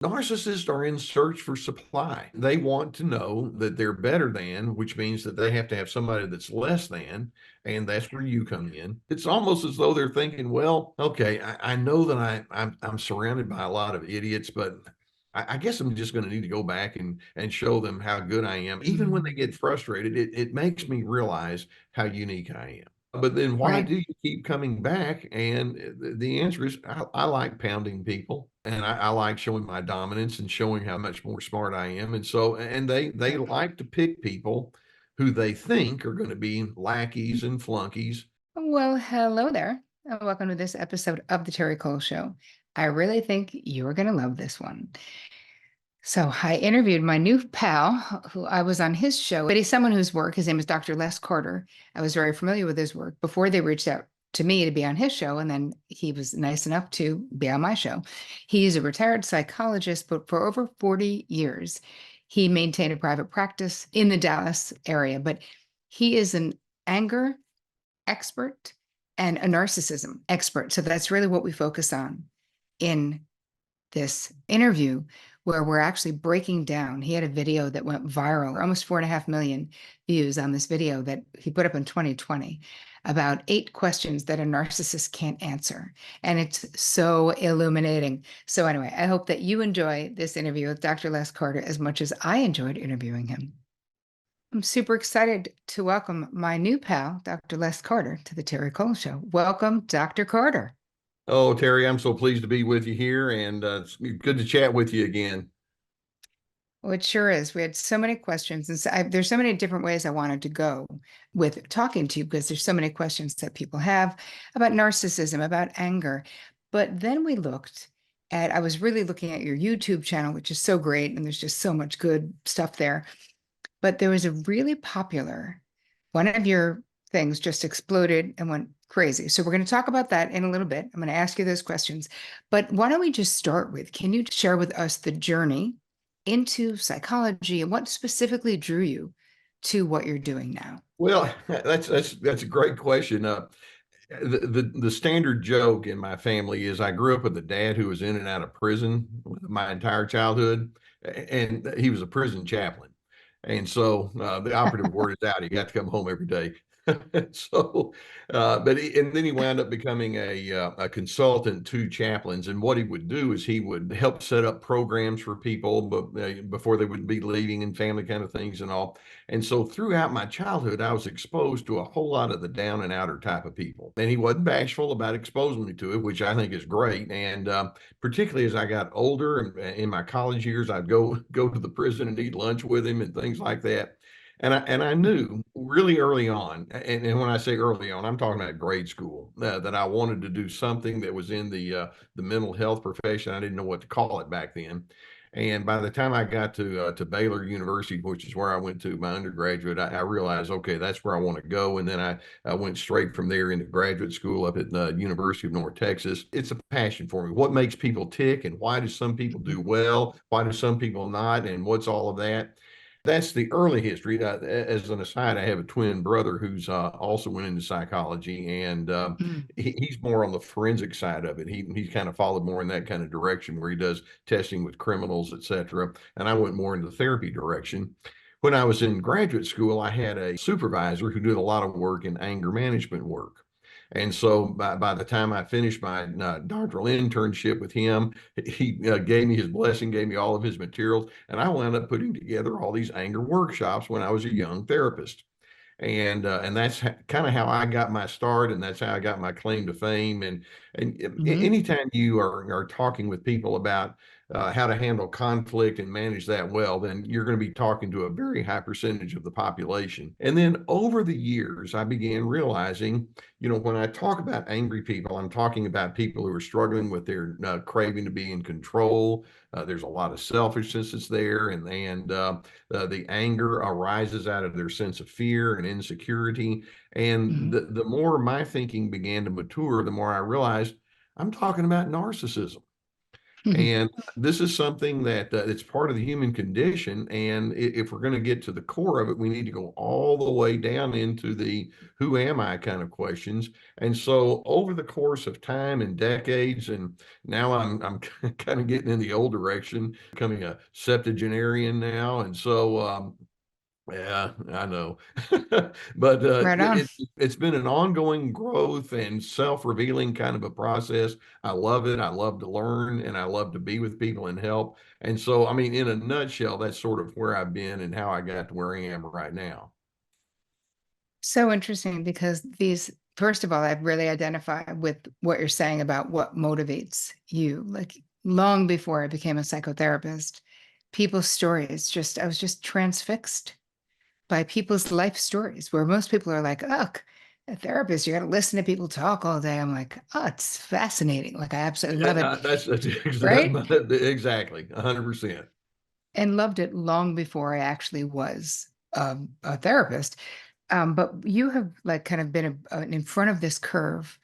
Narcissists are in search for supply. They want to know that they're better than, which means that they have to have somebody that's less than, and that's where you come in. It's almost as though they're thinking, well, okay, I know that I'm surrounded by a lot of idiots, but I guess I'm just going to need to go back and show them how good I am. Even when they get frustrated, it makes me realize how unique I am. But then why Right. do you keep coming back? And the answer is I like pounding people, and I like showing my dominance and showing how much more smart I am. And so, and they Right. like to pick people who they think are going to be lackeys and flunkies. Well, hello there, and welcome to this episode of the Terry Cole Show. I really think you're going to love this one. So, I interviewed my new pal, who I was on his show, but he's someone whose work, his name is Dr. Les Carter. I was very familiar with his work before they reached out to me to be on his show, and then he was nice enough to be on my show. He's a retired psychologist, but for over 40 years, he maintained a private practice in the Dallas area. But he is an anger expert and a narcissism expert. So that's really what we focus on in this interview, where we're actually breaking down. He had a video that went viral, almost 4.5 million views on this video that he put up in 2020, about 8 questions that a narcissist can't answer. And it's so illuminating. So, anyway, I hope that you enjoy this interview with Dr. Les Carter as much as I enjoyed interviewing him. I'm super excited to welcome my new pal, Dr. Les Carter, to the Terry Cole Show. Welcome, Dr. Carter. Oh, Terry, I'm so pleased to be with you here, and it's good to chat with you again. Well, it sure is. We had so many questions, and there's so many different ways I wanted to go with talking to you because there's so many questions that people have about narcissism, about anger. But then we looked I was really looking at your YouTube channel, which is so great, and there's just so much good stuff there. But there was a really popular one of your things just exploded and went crazy. So we're going to talk about that in a little bit. I'm going to ask you those questions. But why don't we just start with, can you share with us the journey into psychology and what specifically drew you to what you're doing now? Well, that's a great question. The standard joke in my family is I grew up with a dad who was in and out of prison my entire childhood, and he was a prison chaplain. And so the operative word is out. He got to come home every day. So, and then he wound up becoming a consultant to chaplains. And what he would do is he would help set up programs for people, but before they would be leaving and family kind of things and all. And so throughout my childhood, I was exposed to a whole lot of the down and outer type of people. And he wasn't bashful about exposing me to it, which I think is great. And particularly as I got older and in my college years, I'd go to the prison and eat lunch with him and things like that. And I knew really early on, and when I say early on, I'm talking about grade school, that I wanted to do something that was in the mental health profession. I didn't know what to call it back then. And by the time I got to Baylor University, which is where I went to my undergraduate, I realized, okay, that's where I want to go. And then I went straight from there into graduate school up at the University of North Texas. It's a passion for me. What makes people tick, and why do some people do well? Why do some people not? And what's all of that? That's the early history. As an aside, I have a twin brother who's also went into psychology, and Mm. he's more on the forensic side of it. He's kind of followed more in that kind of direction where he does testing with criminals, et cetera. And I went more in the therapy direction. When I was in graduate school, I had a supervisor who did a lot of work in anger management work. And so by the time I finished my doctoral internship with him, he gave me his blessing, gave me all of his materials, and I wound up putting together all these anger workshops when I was a young therapist. And that's kind of how I got my start, and that's how I got my claim to fame. And Mhm. anytime you are talking with people about how to handle conflict and manage that well, then you're going to be talking to a very high percentage of the population. And then over the years, I began realizing, when I talk about angry people, I'm talking about people who are struggling with their craving to be in control. There's a lot of selfishness that's there, and the anger arises out of their sense of fear and insecurity. And Mhm. the more my thinking began to mature, the more I realized I'm talking about narcissism. And this is something that it's part of the human condition. And if we're going to get to the core of it, we need to go all the way down into the who am I kind of questions. And so over the course of time and decades, and now I'm kind of getting in the old direction, becoming a septuagenarian now. And so yeah, I know. But Right on. it's been an ongoing growth and self-revealing kind of a process. I love it. I love to learn and I love to be with people and help. And so, I mean, in a nutshell, that's sort of where I've been and how I got to where I am right now. So interesting because these, first of all, I really identify with what you're saying about what motivates you. Like long before I became a psychotherapist, people's stories just, I was just transfixed by people's life stories where most people are like, oh, a therapist, you got to listen to people talk all day. I'm like, oh, it's fascinating. Like I absolutely love it. That's Right. exactly 100%. And loved it long before I actually was a therapist. But you have like kind of been in front of this curve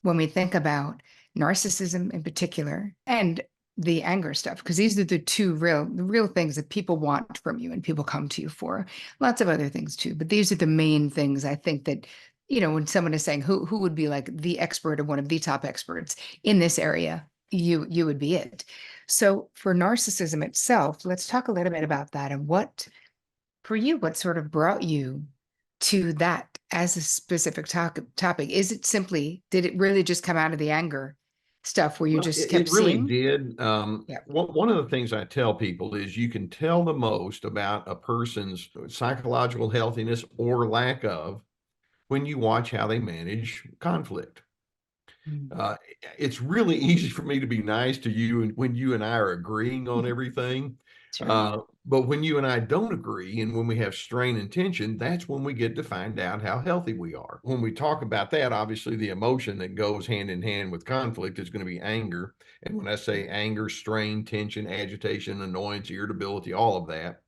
when we think about narcissism in particular and the anger stuff, because these are the two real things that people want from you and people come to you for. Lots of other things too, but these are the main things I think that, when someone is saying who would be like the expert or one of the top experts in this area, you would be it. So for narcissism itself, let's talk a little bit about that and what for you, what sort of brought you to that as a specific topic? Is it simply, did it really just come out of the anger stuff where you Well, just kept it really seeing? did. Yeah. One of the things I tell people is you can tell the most about a person's psychological healthiness or lack of when you watch how they manage conflict. Mm. Uh, it's really easy for me to be nice to you and when you and I are agreeing on everything. Sure. But when you and I don't agree and when we have strain and tension, that's when we get to find out how healthy we are. When we talk about that, obviously the emotion that goes hand in hand with conflict is going to be anger. And when I say anger, strain, tension, agitation, annoyance, irritability, all of that.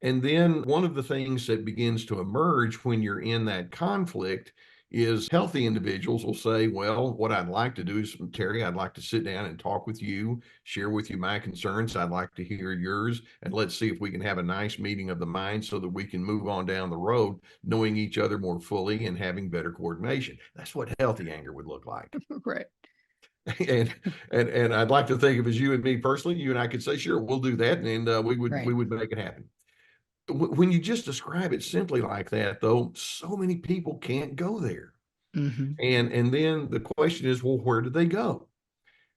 And then one of the things that begins to emerge when you're in that conflict is healthy individuals will say, well, what I'd like to do is, Terry, I'd like to sit down and talk with you, share with you my concerns. I'd like to hear yours. And let's see if we can have a nice meeting of the mind so that we can move on down the road, knowing each other more fully and having better coordination. That's what healthy anger would look like. Right. And and I'd like to think of as you and me personally, you and I could say, sure, we'll do that. And we Right. would make it happen. When you just describe it simply like that, though, so many people can't go there. Hmm. And then the question is, well, where do they go?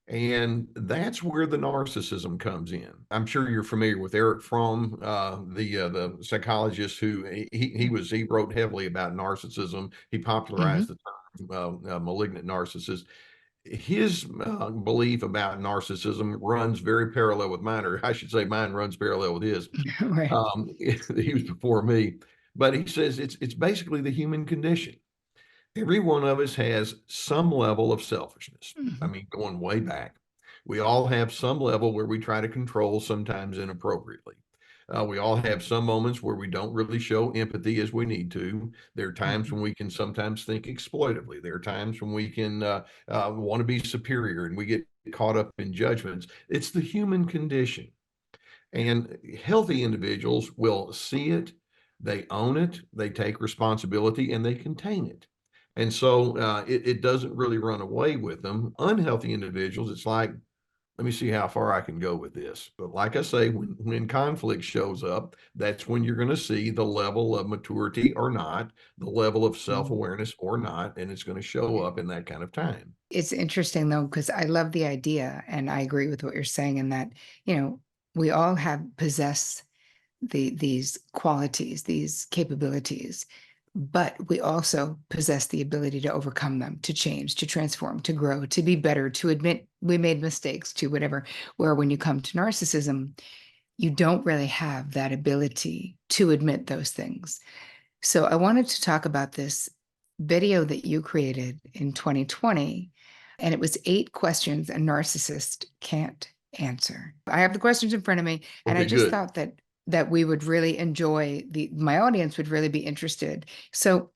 And that's where the narcissism comes in. I'm sure you're familiar with Eric Fromm, the psychologist who he wrote heavily about narcissism. He popularized Hmm. the term malignant narcissist. His belief about narcissism runs very parallel with mine, or I should say, mine runs parallel with his. Right. He was before me, but he says it's basically the human condition. Every one of us has some level of selfishness. I Hmm. mean, going way back, we all have some level where we try to control, sometimes inappropriately. We all have some moments where we don't really show empathy as we need to. There are times Hmm. when we can sometimes think exploitively. There are times when we can want to be superior and we get caught up in judgments. It's the human condition. And healthy individuals will see it, they own it, they take responsibility, and they contain it. And so it doesn't really run away with them. Unhealthy individuals, it's like, let me see how far I can go with this. But like I say, when conflict shows up, that's when you're going to see the level of maturity or not, the level of self Hmm. awareness or not, and it's going to show up in that kind of time. It's interesting though, because I love the idea and I agree with what you're saying in that, you know, we all have possess these qualities, these capabilities, but we also possess the ability to overcome them, to change, to transform, to grow, to be better, to admit we made mistakes, to whatever. Where when you come to narcissism, you don't really have that ability to admit those things. So I wanted to talk about this video that you created in 2020, and it was 8 questions a narcissist can't answer. I have the questions in front of me, and I Okay, just good. thought that we would really enjoy my audience would really be interested. So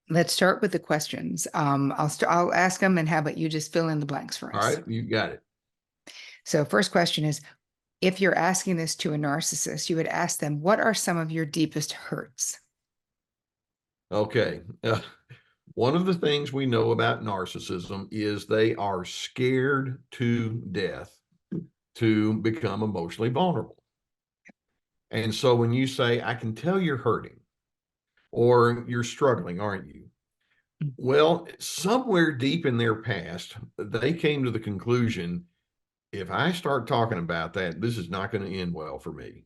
let's start with the questions. I'll ask them, and how about you just fill in the blanks for All us? right, you got it. So, first question is, if you're asking this to a narcissist, you would ask them, what are some of your deepest hurts? Okay. One of the things we know about narcissism is they are scared to death to become emotionally vulnerable. And so when you say, I can tell you're hurting or you're struggling, aren't you? Well, somewhere deep in their past, they came to the conclusion, if I start talking about that, this is not going to end well for me.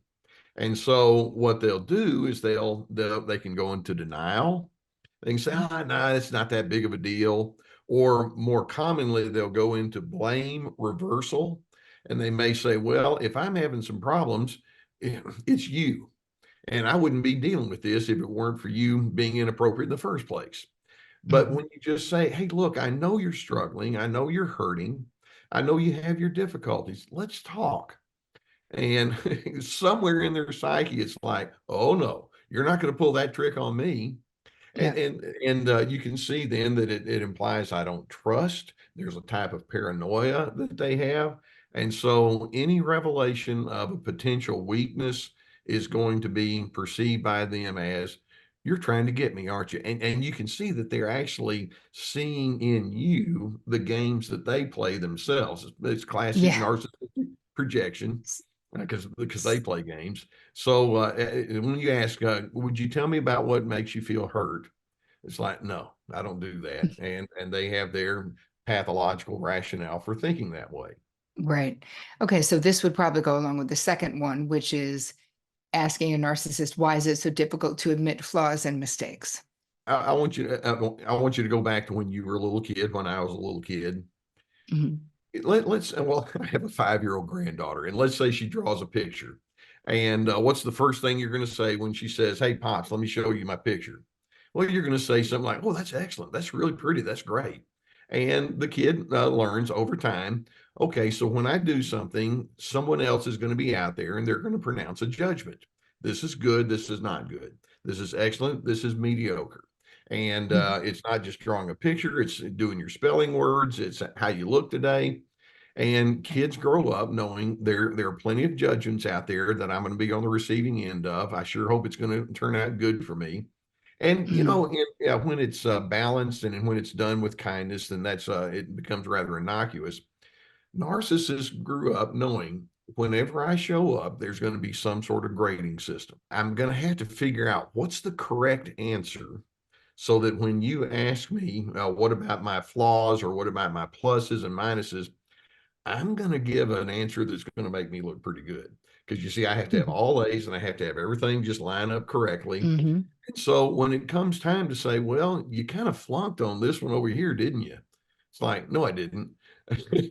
And so what they'll do is they can go into denial. They can say, no, it's not that big of a deal. Or more commonly, they'll go into blame reversal. And they may say, well, if I'm having some problems, it's you. And I wouldn't be dealing with this if it weren't for you being inappropriate in the first place. But Mhm. when you just say, hey, look, I know you're struggling. I know you're hurting. I know you have your difficulties. Let's talk. And somewhere in their psyche, it's like, oh no, you're not going to pull that trick on me. Yeah. And you can see then that it implies I don't trust. There's a type of paranoia that they have. And so any revelation of a potential weakness is going to be perceived by them as, you're trying to get me, aren't you? And you can see that they're actually seeing in you the games that they play themselves. It's classic Yeah. narcissistic projection S- because they s- play games. So when you ask, would you tell me about what makes you feel hurt? It's like, no, I don't do that. And they have their pathological rationale for thinking that way. Right. Okay. So this would probably go along with the second one, which is asking a narcissist, why is it so difficult to admit flaws and mistakes? I want you to I want you to go back to when you were a little kid, when I was a little kid. Mhm. Let's well, I have a 5-year-old granddaughter, and let's say she draws a picture. And what's the first thing you're going to say when she says, "Hey, pops, let me show you my picture"? Well, you're going to say something like, "Oh, that's excellent. That's really pretty. That's great." And the kid learns over time. Okay, so when I do something, someone else is going to be out there, and they're going to pronounce a judgment. This is good. This is not good. This is excellent. This is mediocre. And Mhm. it's not just drawing a picture, it's doing your spelling words, it's how you look today. And kids grow up knowing there are plenty of judgments out there that I'm going to be on the receiving end of. I sure hope it's going to turn out good for me. And Mhm. yeah, when it's balanced and when it's done with kindness, then that's it becomes rather innocuous. Narcissists grew up knowing whenever I show up, there's going to be some sort of grading system. I'm going to have to figure out what's the correct answer so that when you ask me, what about my flaws or what about my pluses and minuses, I'm going to give an answer that's going to make me look pretty good. Because you see, I have to have Mhm. all A's and I have to have everything just line up correctly. Mhm. And so when it comes time to say, well, you kind of flunked on this one over here, didn't you? It's like, no, I didn't.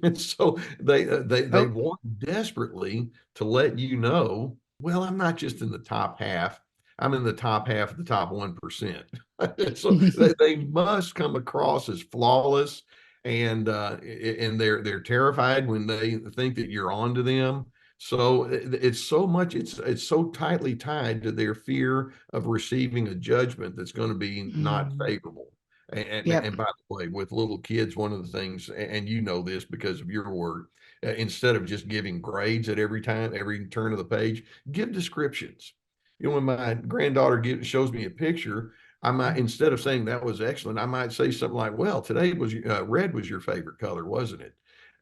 And so they Oh. want desperately to let you know, well, I'm not just in the top half. I'm in the top half of the top 1%. So they must come across as flawless, and they're terrified when they think that you're on to them. So it's so much, it's so tightly tied to their fear of receiving a judgment that's going to be not Mm. favorable. And Yep. by the way, with little kids, one of the things, and you know this because of your work, instead of just giving grades at every time, every turn of the page, give descriptions. When my granddaughter shows me a picture, I might, Mm. instead of saying that was excellent, I might say something like, well, today was red was your favorite color, wasn't it?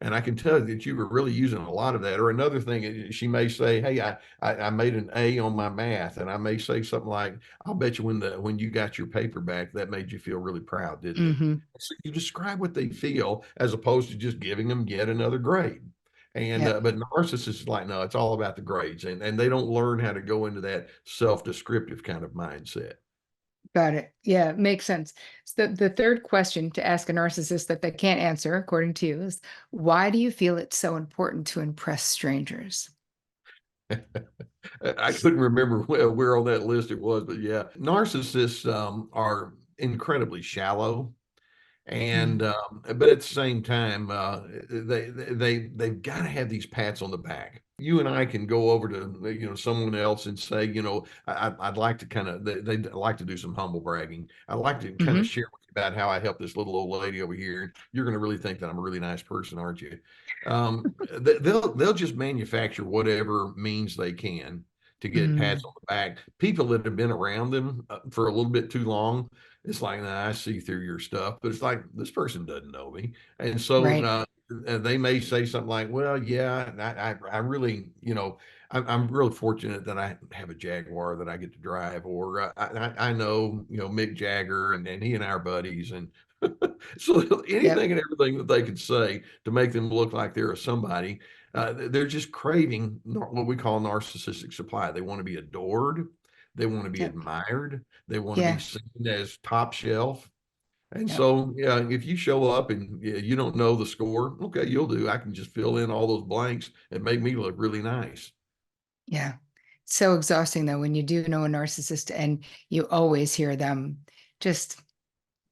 And I can tell that you were really using a lot of that. Or another thing, she may say, hey, I made an A on my math. And I may say something like, I'll bet you when you got your paper back, that made you feel really proud, didn't it? Mhm. So you describe what they feel as opposed to just giving them yet another grade. And Yep. but narcissists is like, no, it's all about the grades, and they don't learn how to go into that self-descriptive kind of mindset. Got it. Yeah, makes sense. So the third question to ask a narcissist that they can't answer, according to you, is why do you feel it's so important to impress strangers? I couldn't remember where on that list it was, but yeah, narcissists are incredibly shallow, and Mm. but at the same time, they've got to have these pats on the back. You and I can go over to someone else and say, I'd like to kind of they like to do some humble bragging. I'd like to kind of Mhm. share about how I helped this little old lady over here. You're going to really think that I'm a really nice person, aren't you? They'll just manufacture whatever means they can to get pats Mm, on the back. People that have been around them for a little bit too long, it's like, nah, I see through your stuff. But it's like, this person doesn't know me. And so right. they may say something like, well, yeah, I really, I'm really fortunate that I have a Jaguar that I get to drive, or I know, Mick Jagger, and he and I are buddies. And so Yep. anything and everything that they can say to make them look like they're a somebody, they're just craving what we call narcissistic supply. They want to be adored. They want to be Yep. admired. They want to be Yeah. seen as top shelf. And Yep. so, yeah, if you show up and you don't know the score, okay, you'll do. I can just fill in all those blanks and make me look really nice. Yeah. So exhausting though when you do know a narcissist and you always hear them just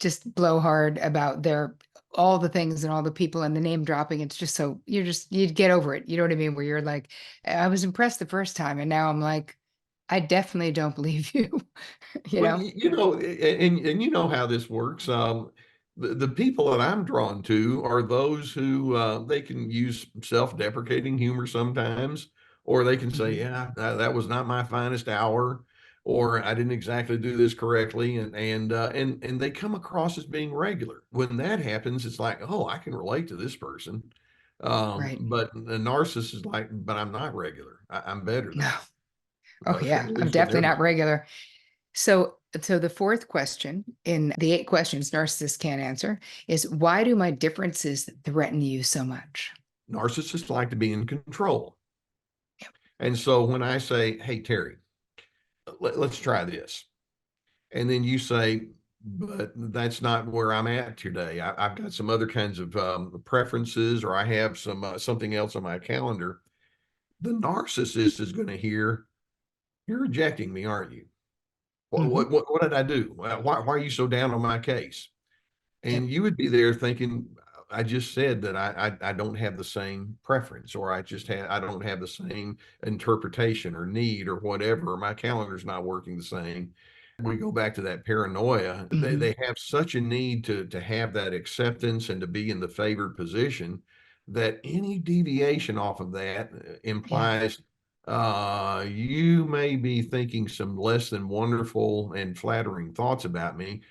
just blow hard about their all the things and all the people and the name dropping. It's just so you'd get over it. You know what I mean? Where you're like, I was impressed the first time, and now I'm like, I definitely don't believe you. You Well, know? and you know how this works. The people that I'm drawn to are those who they can use self-deprecating humor sometimes, or they can say, Mhm. "Yeah, that was not my finest hour," or "I didn't exactly do this correctly," and they come across as being regular. When that happens, it's like, "Oh, I can relate to this person," Right. but the narcissist is like, "But I'm not regular. I'm better than No. that." Oh At yeah. I'm least in definitely their not mind. regular. So the fourth question in the 8 questions narcissists can't answer is why do my differences threaten you so much? Narcissists like to be in control. Yep. And so when I say, hey, Terry, let's try this. And then you say, but that's not where I'm at today. I've got some other kinds of preferences, or I have something else on my calendar. The narcissist is going to hear, you're rejecting me, aren't you? Hmm. What did I do? Why are you so down on my case? Yep. And you would be there thinking, I just said that I don't have the same preference, or I don't have the same interpretation or need or whatever, or my calendar's not working the same. We go back to that paranoia. They Hmm. have such a need to have that acceptance and to be in the favored position that any deviation off of that Yeah. implies you may be thinking some less than wonderful and flattering thoughts about me.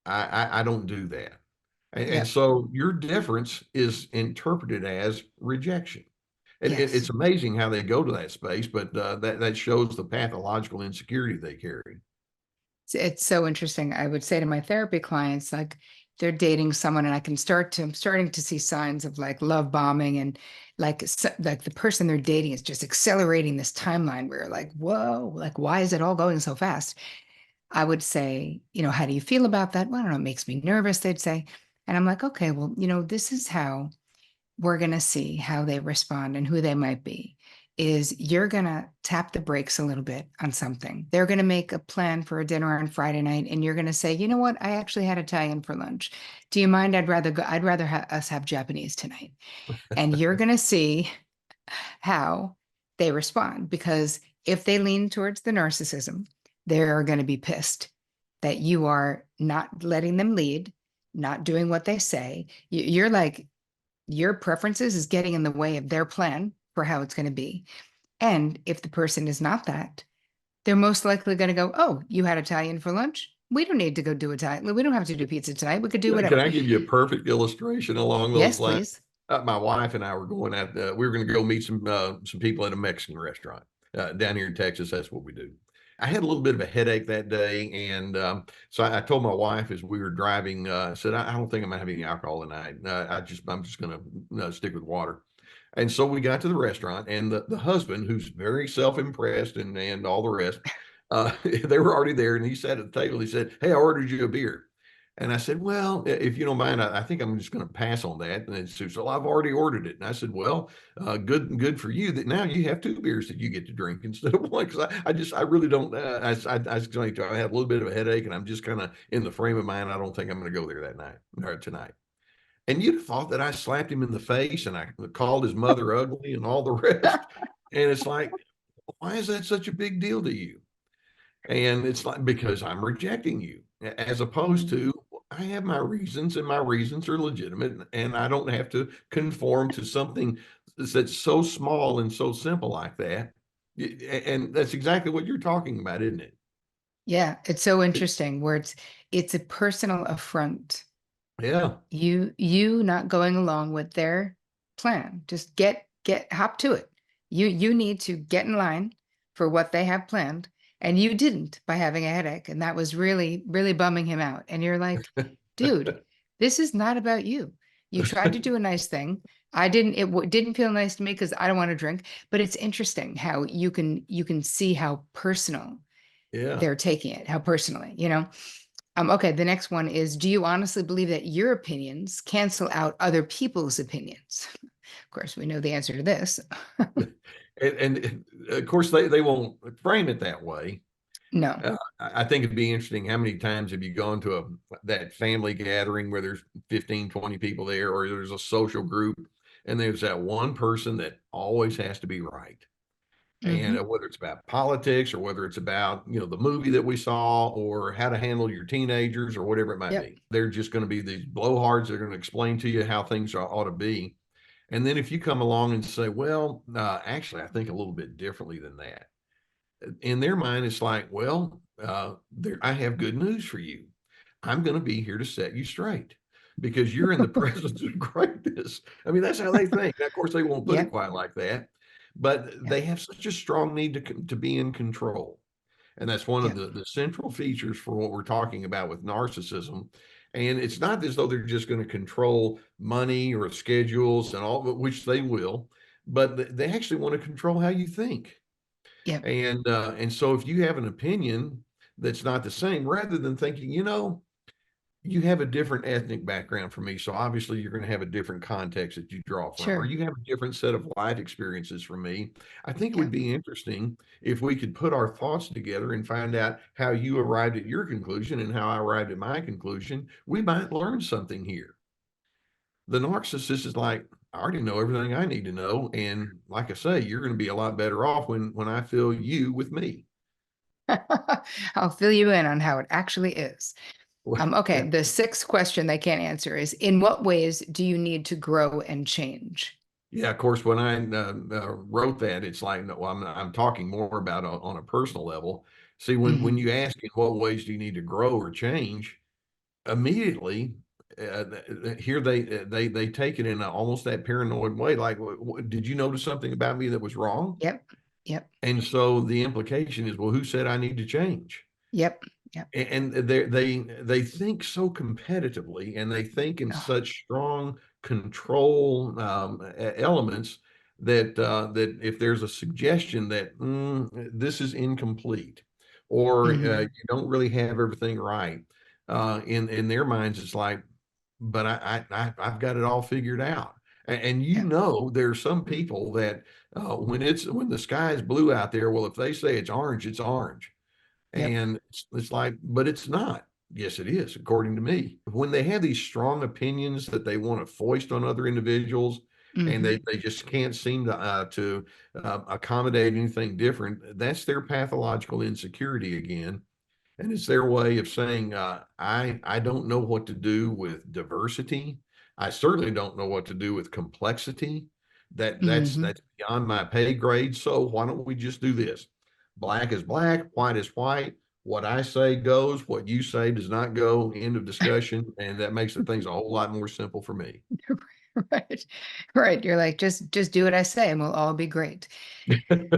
I don't do that. And Yep. so your difference is interpreted as rejection. And Yes. it's amazing how they go to that space, but that shows the pathological insecurity they carry. It's so interesting. I would say to my therapy clients, like they're dating someone, and I'm starting to see signs of like love bombing, and like the person they're dating is just accelerating this timeline where like, whoa, like why is it all going so fast? I would say, how do you feel about that? Well, I don't know, it makes me nervous, they'd say. And I'm like, okay, well, this is how we're going to see how they respond and who they might be is you're going to tap the brakes a little bit on something. They're going to make a plan for a dinner on Friday night and you're going to say, "You know what? I actually had Italian for lunch. Do you mind? I'd rather us have Japanese tonight." And you're going to see how they respond because if they lean towards the narcissism, they're going to be pissed that you are not letting them lead, not doing what they say. You're like your preferences is getting in the way of their plan for how it's going to be. And if the person is not that, they're most likely going to go, "Oh, you had Italian for lunch? We don't need to go do Italian. We don't have to do pizza tonight. We could do Can whatever." I give you a perfect illustration along those Yes, lines? please. My wife and I were going out. We were going to go meet some people at a Mexican restaurant down here in Texas. That's what we do. I had a little bit of a headache that day, and so I told my wife as we were driving. I said, I don't think I'm gonna have any alcohol tonight. I'm just gonna stick with water. And so we got to the restaurant, and the husband, who's very self-impressed and all the rest, they were already there, and he sat at the table. He said, "Hey, I ordered you a beer." And I said, "Well, if you don't mind, I think I'm just going to pass on that." And she said, "Well, I've already ordered it." And I said, "Well, good for you that now you have 2 beers that you get to drink instead of one." Because I really don't. I was going to. I have a little bit of a headache, and I'm just kind of in the frame of mind. I don't think I'm going to go there that night or tonight. And you'd have thought that I slapped him in the face and I called his mother ugly and all the rest. And it's like, why is that such a big deal to you? And it's like, because I'm rejecting you, as opposed Mm, to, I have my reasons, and my reasons are legitimate, and I don't have to conform to something that's so small and so simple like that. And that's exactly what you're talking about, isn't it? Yeah, it's so interesting where it's a personal affront. Yeah. You not going along with their plan. Just get hop to it. You need to get in line for what they have planned, and you didn't by having a headache, and that was really really bumming him out. And you're like, dude, this is not about you. You tried to do a nice thing. I didn't. Didn't feel nice to me because I don't want to drink. But it's interesting how you can see how personal Yeah. they're taking it, how personally, Okay, the next one is, do you honestly believe that your opinions cancel out other people's opinions? Of course, we know the answer to this. And of course, they won't frame it that way. No. I think it'd be interesting. How many times have you gone to that family gathering where there's 15, 20 people there, or there's a social group, and there's that one person that always has to be right? And Hmm. whether it's about politics or whether it's about, the movie that we saw or how to handle your teenagers or whatever it might Yep. be, they're just going to be these blowhards. They're going to explain to you how things ought to be. And then if you come along and say, well, actually, I think a little bit differently than that, in their mind, it's like, well, I have good news for you. I'm going to be here to set you straight because you're in the presence of greatness. I mean, that's how they think. Now, of course, they won't put it Yep. quite like that, but Yep. they have such a strong need to be in control. And that's one of Yep. the central features for what we're talking about with narcissism. And it's not as though they're just going to control money or schedules and all, which they will, but they actually want to control how you think. Yep. And so if you have an opinion that's not the same, rather than thinking, you have a different ethnic background from me, so obviously you're going to have a different context that you draw from, or Sure. you have a different set of life experiences from me. I think it would Yep. be interesting if we could put our thoughts together and find out how you arrived at your conclusion and how I arrived at my conclusion. We might learn something here. The narcissist is like, I already know everything I need to know, and like I say, you're going to be a lot better off when I fill you with me. I'll fill you in on how it actually is. Yeah, Okay, the sixth question they can't answer is, in what ways do you need to grow and change? yeah. Of course, when I wrote that, it's like, no, I'm talking more about on a personal level. See, when Hmm. you ask in what ways do you need to grow or change, immediately here they take it in almost that paranoid way. Like, did you notice something about me that was wrong? Yep. Yep. And so the implication is, well, who said I need to change? Yep. Yep. And they think so competitively, and they think in Oh. such strong control elements that if there's a suggestion that this is incomplete, or Hmm. you don't really have everything right, in their minds it's like, but I've got it all figured out. And Yep. there are some people that when the sky is blue out there, well, if they say it's orange, it's orange. Yep. And it's like, but it's not. Yes, it is, according to me. When they have these strong opinions that they want to foist on other individuals, and Hmm. they just can't seem to accommodate anything different, that's their pathological insecurity again. And it's their way of saying, I don't know what to do with diversity. I certainly don't know what to do with complexity. Hmm. That's beyond my pay grade. So why don't we just do this? Black is black, white is white. What I say goes, what you say does not go. End of discussion. And that makes the things a whole lot more simple for me. Right. Right. You're like, just do what I say and we'll all be great.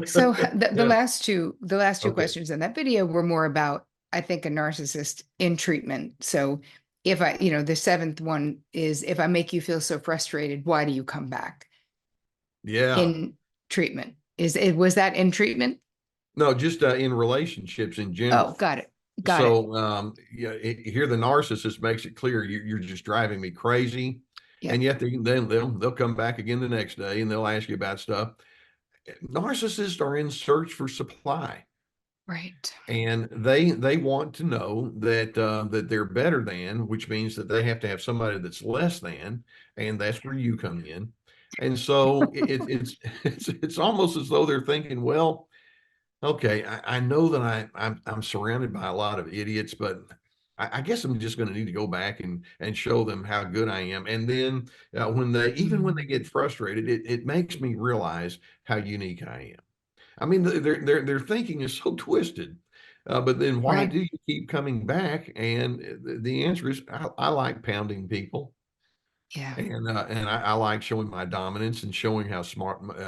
So the Yeah. last two Okay. questions in that video were more about, I think, a narcissist in treatment. So if the seventh one is, if I make you feel so frustrated, why do you come back Yeah. in treatment? Was that in treatment? No, just in relationships in Oh, general. got it. Got it. So yeah, here the narcissist makes it clear you're just driving me crazy, and Yep. yet they'll come back again the next day and they'll ask you about stuff. Narcissists are in search for supply, Right. and they want to know that they're better than, which means that they have to have somebody that's less than, and that's where you come in. And so it's almost as though they're thinking, well, okay, I know that I'm surrounded by a lot of idiots, but I guess I'm just going to need to go back and show them how good I am. And then even when they Mm, get frustrated, it makes me realize how unique I am. I mean, their thinking is so twisted. But then why right. do you keep coming back? And the answer is I like pounding people. Yeah. And I like showing my dominance and showing how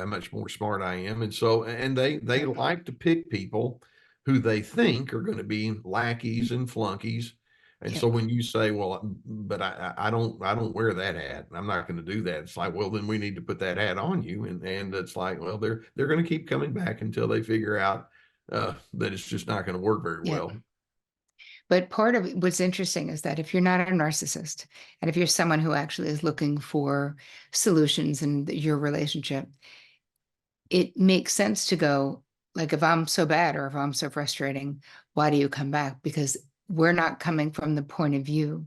much more smart I am. And so, and they Yep. like to pick people who they think are going to be lackeys and flunkies. And so Yep. when you say, well, but I don't wear that hat. I'm not going to do that. It's like, well, then we need to put that hat on you. And it's like, well, they're going to keep coming back until they figure out that it's just not going to work very Yep. well. But part of what's interesting is that if you're not a narcissist, and if you're someone who actually is looking for solutions in your relationship, it makes sense to go, like, if I'm so bad or if I'm so frustrating, why do you come back? Because we're not coming from the point of view.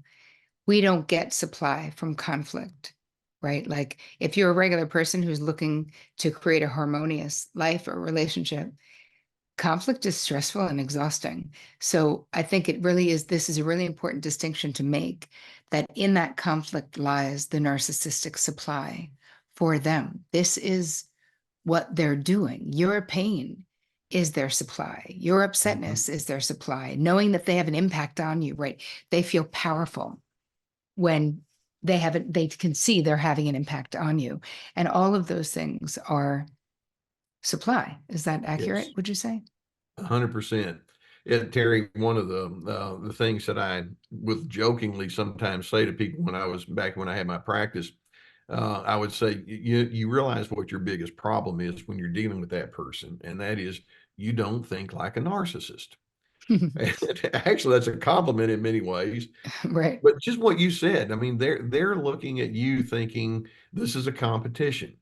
We don't get supply from conflict, right? Like, if you're a regular person who's looking to create a harmonious life or relationship, conflict is stressful and exhausting. So I think this is a really important distinction to make, that in that conflict lies the narcissistic supply for them. This is what they're doing. Your pain is their supply. Your Mhm. upsetness is their supply. Knowing that they have an impact on you, right? They feel powerful when they can see they're having an impact on you. And all of those things are supply. Is that Yes. accurate, would you say? 100%. Yeah, Terry, one of the things that I would jokingly sometimes say to people when I was back when I had my practice, I would say, you realize what your biggest problem is when you're dealing with that person, and that is you don't think like a narcissist. And actually, that's a compliment in many ways. Right. But just what you said, I mean, they're looking at you thinking this is a competition.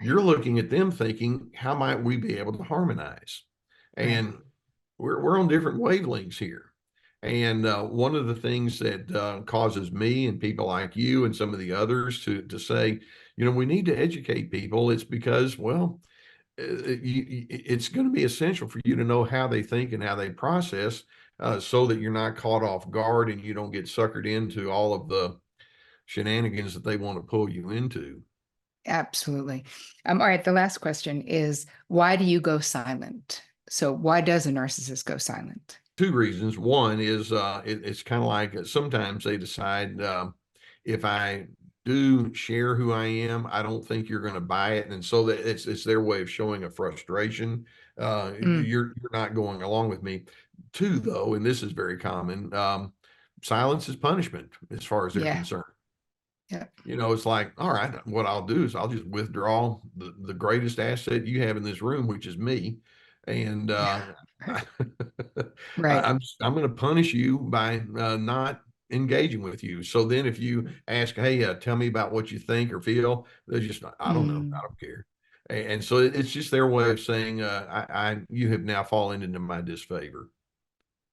You're looking at them thinking, how might we be able to harmonize? Right. And we're on different wavelengths here. And one of the things that causes me and people like you and some of the others to say, we need to educate people. It's because, well, it's going to be essential for you to know how they think and how they process, so that you're not caught off guard and you don't get suckered into all of the shenanigans that they want to pull you into. Absolutely. All right. The last question is, why do you go silent? So why does a narcissist go silent? Two reasons. One is it's kind of like sometimes they decide, if I do share who I am, I don't think you're going to buy it, and so that it's their way of showing a frustration. Mm, You're not going along with me. Two, though, and this is very common. Silence is punishment as far as they're yeah. concerned. Yeah. It's like, all right, what I'll do is I'll just withdraw the greatest asset you have in this room, which is me. And Yeah. Right. I, Right. I'm going to punish you by not engaging with you. So then if you ask, hey, tell me about what you think or feel, they're just, I don't know. I Mm, don't care. And so it's just their way of saying, you have now fallen into my disfavor.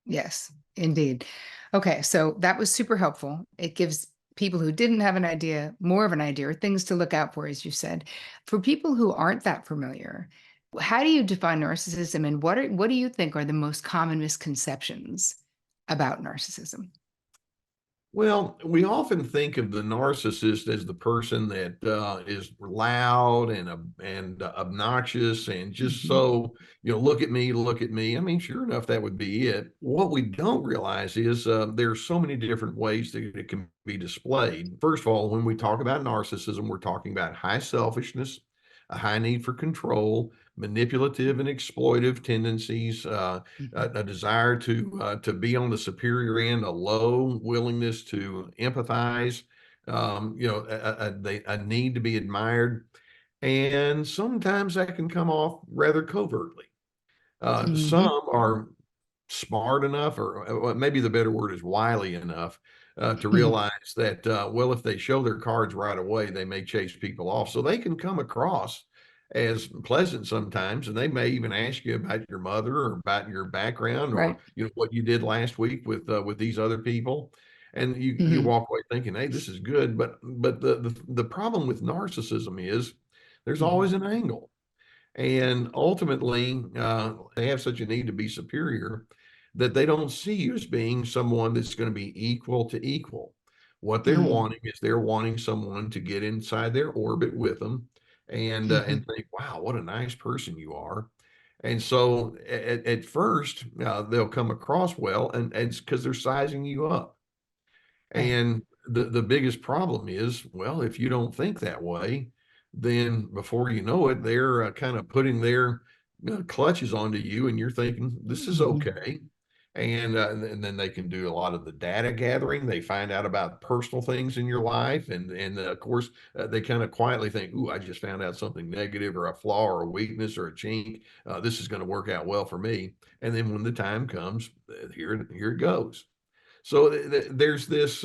yes, indeed. Okay. So that was super helpful. It gives people who didn't have an idea more of an idea, or things to look out for, as you said. For people who aren't that familiar, how do you define narcissism, and what do you think are the most common misconceptions about narcissism? Well, we often think of the narcissist as the person that is loud and obnoxious and just Mhm. so, look at me, look at me. I mean, sure enough, that would be it. What we don't realize is there's so many different ways that it can be displayed. First of all, when we talk about narcissism, we're talking about high selfishness, a high need for control, manipulative and exploitive tendencies, Mhm. a desire to be on the superior end, a low willingness to empathize, a need to be admired, and sometimes that can come off rather covertly. Some Mhm. are smart enough, or maybe the better word is wily enough, to Mhm. realize that, well, if they show their cards right away, they may chase people off. So they can come across as pleasant sometimes, and they may even ask you about your mother or about your background or Right. what you did last week with these other people. And you Mhm. walk away thinking, hey, this is good. But the problem with narcissism is there's Mhm. always an angle. And ultimately, they have such a need to be superior that they don't see you as being someone that's going to be equal to equal. What they're Mm, wanting is they're wanting someone to get inside their orbit with them and mhm. think, wow, what a nice person you are. And so at first, they'll come across well, and it's because they're sizing you up. Right, And the biggest problem is, well, if you don't think that way, then before you know it, they're kind of putting their clutches onto you, and you're thinking this is mhm. okay. And then they can do a lot of the data gathering. They find out about personal things in your life, and of course, they kind of quietly think, "Ooh, I just found out something negative, or a flaw, or a weakness, or a chink. This is going to work out well for me." And then when the time comes, here it goes. So there's this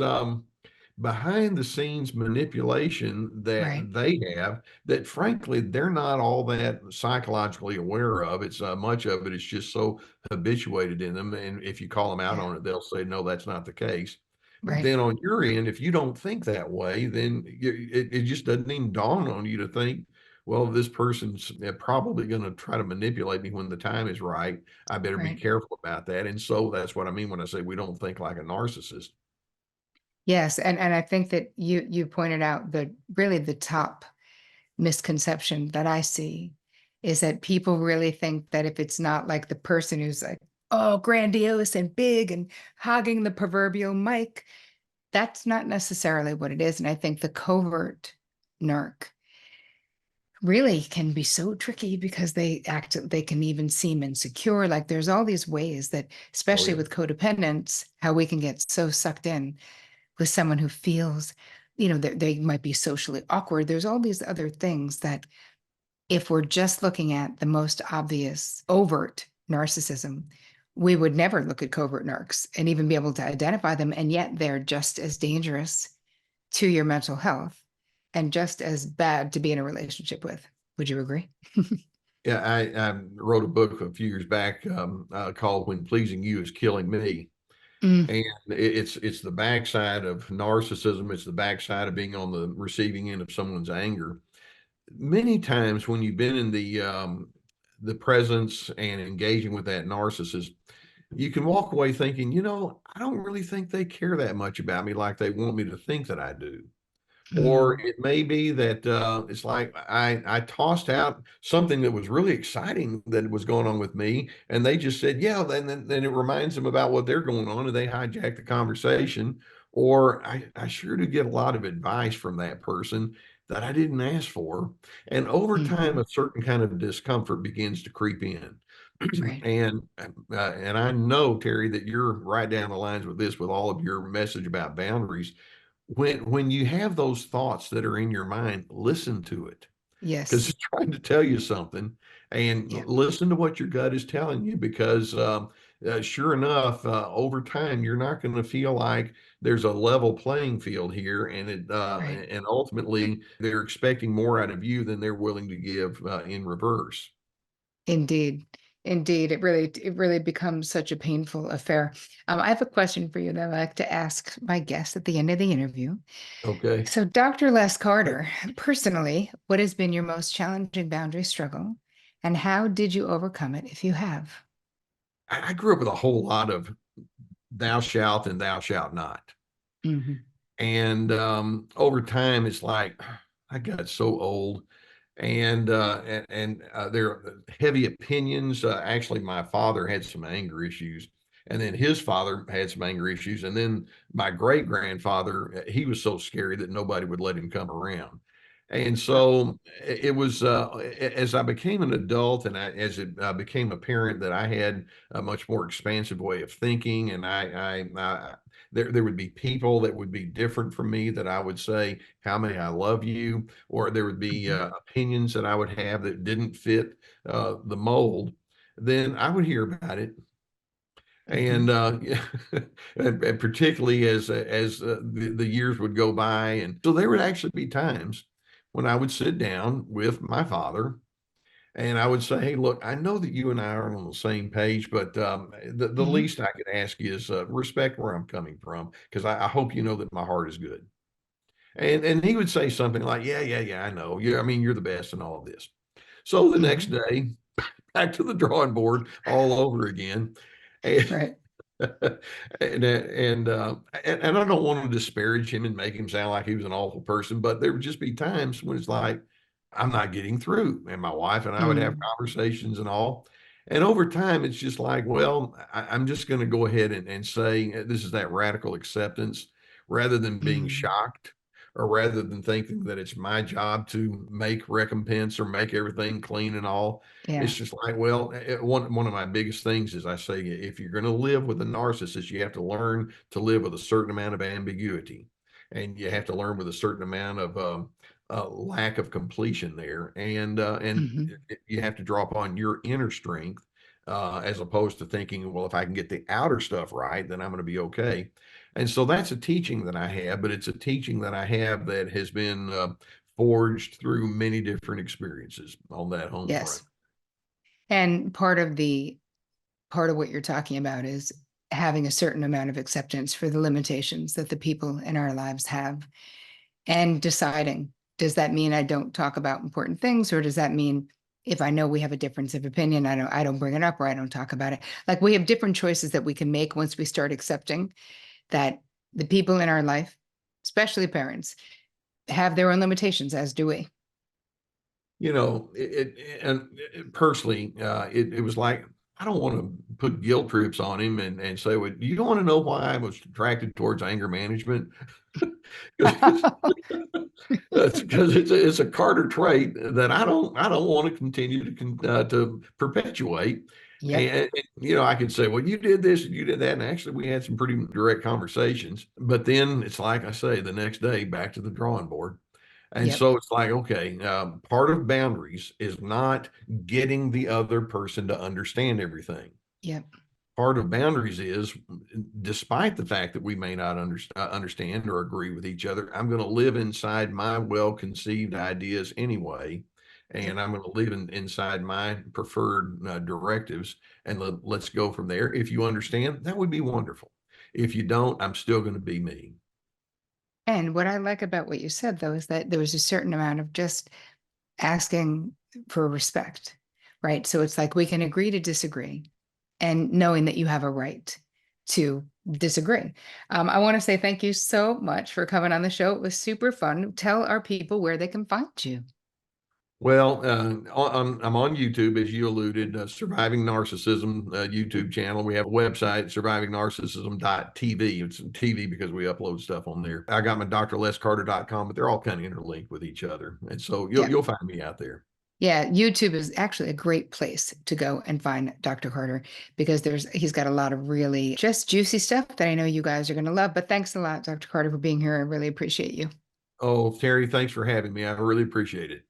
behind the scenes manipulation that Right, they have that, frankly, they're not all that psychologically aware of. It's much of it is just so habituated in them. And if you call them out yeah, on it, they'll say, no, that's not the case. But right, then on your end, if you don't think that way, then it just doesn't even dawn on you to think, well, this person's probably going to try to manipulate me when the time is right. I better be right. careful about that. And so that's what I mean when I say we don't think like a narcissist. Yes, and I think that you pointed out that really the top misconception that I see is that people really think that if it's not like the person who's like, oh, grandiose and big and hogging the proverbial mic, that's not necessarily what it is. And I think the covert narc really can be so tricky because they can even seem insecure. Like there's all these ways that, Oh, especially yeah. with codependence, how we can get so sucked in with someone who feels, they might be socially awkward. There's all these other things that if we're just looking at the most obvious overt narcissism, we would never look at covert narcs and even be able to identify them. And yet they're just as dangerous to your mental health and just as bad to be in a relationship with. Would you agree? Yeah, I wrote a book a few years back called "When Pleasing You Is Killing Me," Mm, and it's the backside of narcissism. It's the backside of being on the receiving end of someone's anger. Many times when you've been in the presence and engaging with that narcissist, you can walk away thinking, I don't really think they care that much about me like they want me to think that I do. Or mm, it may be that it's like I tossed out something that was really exciting that was going on with me, and they just said, "Yeah." Then it reminds them about what they're going on, and they hijack the conversation. Or I sure do get a lot of advice from that person that I didn't ask for, and over time, mhm. a certain kind of discomfort begins to creep in. Right. And I know, Terry, that you're right down the lines with this, with all of your message about boundaries. When you have those thoughts that are in your mind, listen to it because Yes. it's trying to tell you something, and Yeah. listen to what your gut is telling you, because sure enough, over time, you're not going to feel like there's a level playing field here, Right. and ultimately they're expecting more out of you than they're willing to give in reverse. Indeed. Indeed. It really becomes such a painful affair. I have a question for you that I like to ask my guests at the end of the interview. Okay. So, Dr. Les Carter, personally, what has been your most challenging boundary struggle, and how did you overcome it if you have? I grew up with a whole lot of thou shalt and thou shalt not. Hmm. And over time, it's like I got so old, and there are heavy opinions. Actually, my father had some anger issues, and then his father had some anger issues, and then my great grandfather, he was so scary that nobody would let him come around. And so it was as I became an adult, and as it became apparent that I had a much more expansive way of thinking, and there would be people that would be different from me that I would say, "How may I love you?" Or there would be Hmm. opinions that I would have that didn't fit the mold. Then I would hear about it, and Hmm. and particularly as the years would go by, and so there would actually be times when I would sit down with my father and I would say, "Hey, look, I know that you and I are on the same page, but the Hmm. least I could ask you is respect where I'm coming from, because I hope you know that my heart is good." And he would say something like, "Yeah, yeah, yeah, I know. I mean, you're the best in all of this." So the next Hmm. day, back to the drawing board all over again. And, Right. And I don't want to disparage him and make him sound like he was an awful person, but there would just be times when it's like, I'm not getting through. And my wife and I would have Mm, conversations and all. And over time, it's just like, well, I'm just going to go ahead and say this is that radical acceptance rather than being mm, shocked or rather than thinking that it's my job to make recompense or make everything clean and all. yeah. It's just like, well, one of my biggest things is I say, if you're going to live with a narcissist, you have to learn to live with a certain amount of ambiguity, and you have to learn with a certain amount of lack of completion there, and Hmm. you have to draw upon your inner strength as opposed to thinking, well, if I can get the outer stuff right, then I'm going to be okay. And so that's a teaching that I have, but it's a teaching that I have that has been forged through many different experiences on that home front. Yes. And part of what you're talking about is having a certain amount of acceptance for the limitations that the people in our lives have and deciding, does that mean I don't talk about important things, or does that mean if I know we have a difference of opinion, I don't bring it up or I don't talk about it? Like, we have different choices that we can make once we start accepting that the people in our life, especially parents, have their own limitations, as do we. Personally, it was like, I don't want to put guilt trips on him and say, well, do you want to know why I was attracted towards anger management? That's because it's a Carter trait that I don't want to continue to perpetuate. Yep. And I could say, well, you did this and you did that, and actually we had some pretty direct conversations. But then it's like I say, the next day back to the drawing board. And Yep. so it's like, okay, part of boundaries is not getting the other person to understand everything. Yep. Part of boundaries is, despite the fact that we may not understand or agree with each other, I'm going to live inside my well-conceived ideas anyway. Yep. And I'm going to live inside my preferred directives, and let's go from there. If you understand, that would be wonderful. If you don't, I'm still going to be me. And what I like about what you said, though, is that there was a certain amount of just asking for respect, right? So it's like we can agree to disagree and knowing that you have a right to disagree. I want to say thank you so much for coming on the show. It was super fun. Tell our people where they can find you. Well, I'm on YouTube, as you alluded, Surviving Narcissism YouTube channel. We have a website, survivingnarcissism.tv. It's TV because we upload stuff on there. I got my drlescarter.com, but they're all kind of interlinked with each other. And so you'll, Yeah. you'll find me out there. Yeah, YouTube is actually a great place to go and find Dr. Carter because he's got a lot of really just juicy stuff that I know you guys are going to love. But thanks a lot, Dr. Carter, for being here. I really appreciate you. Oh, Terry, thanks for having me. I really appreciate it.